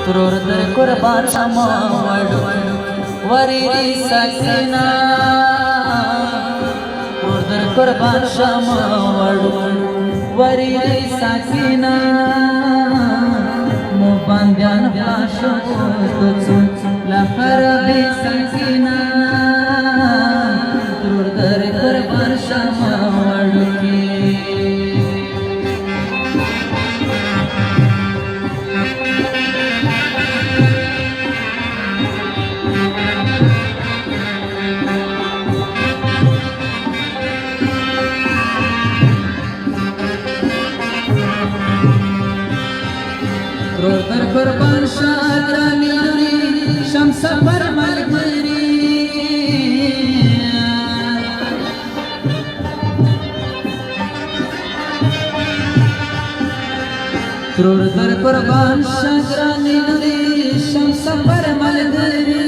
क्रूरतर कुर्बान समावडू वरीरी सकीना क्रूरतर कुर्बान समावडू वरीरी सकीना मुबांद्यान फ्लाशो तुझू लखर बे सकीना क्रूरतर कुर्बान समावडू क्रूरतर कुर्बान शाहरानी शम्स पर मलगरी क्रूरतर कुर्बान शाहरानी शम्स पर मलगरी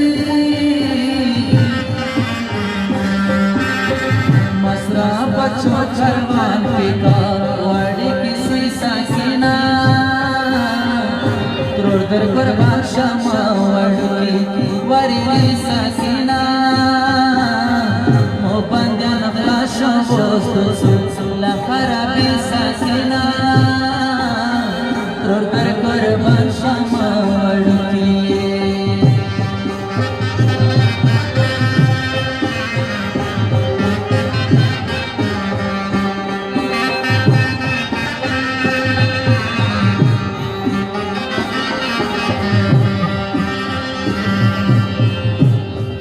मसरा बच्चों करवान पिता वाड़ी किसी साकिना क्रूरतर कुर्बान समावडू वरीरी सकीना मुबांद्यान फ्लाशो तुझू लखर बे सकीना क्रूरतर कुर्बान समावडू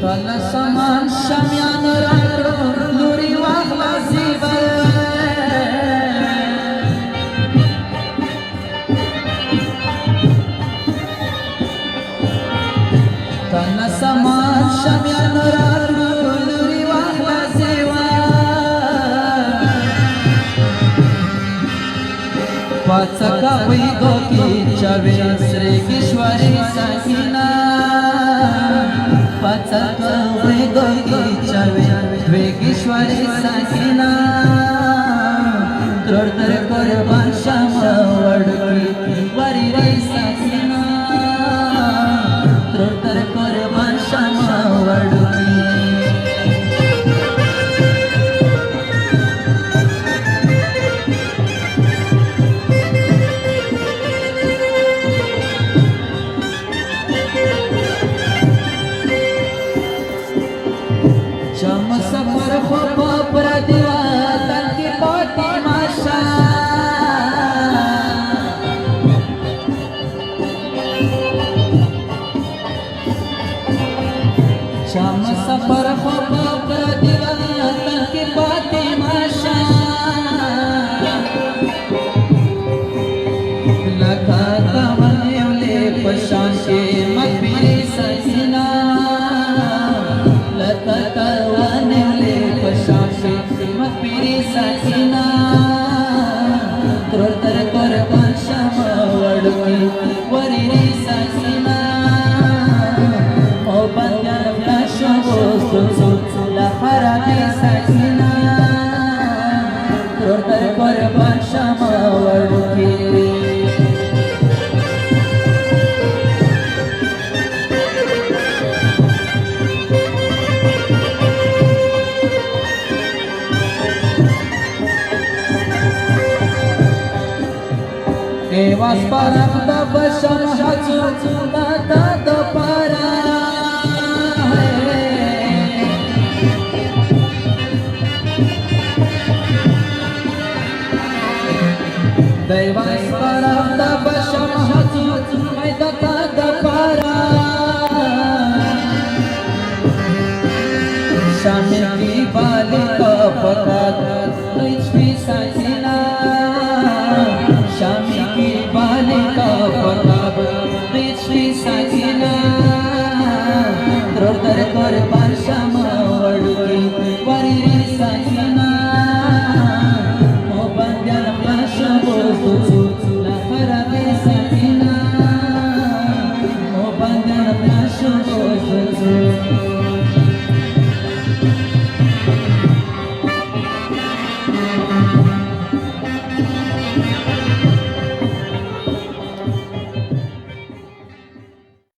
तला समान शम्यान राखडो लुरी वाहला जीवन तला समान शम्यान राखडो लुरी वाहला जीवन पाचका वैगोकीच्या श्रेगेश्वरी सकीना पाचक वैगोकीच्या वेगेश्वरी सकीना क्रूरतर कुर्बान समावडू वरीरी सकीना क्रूरतर कुर्बान समावडू शम्स पर खोपर दिवा तनकी पोटी माशा शम्स पर खोपर दिवा तनकी पोटी माशा लखा तमन्युले पशान के मकबरी सकीना मकबरी सकीना क्रूरतर कुर्बान समावडू वरीरी सकीना मुबांद्यान फ्लाशो तुझू लखर बे सकीना क्रूरतर कुर्बान समावडू एवास परम दबशम हजू दाता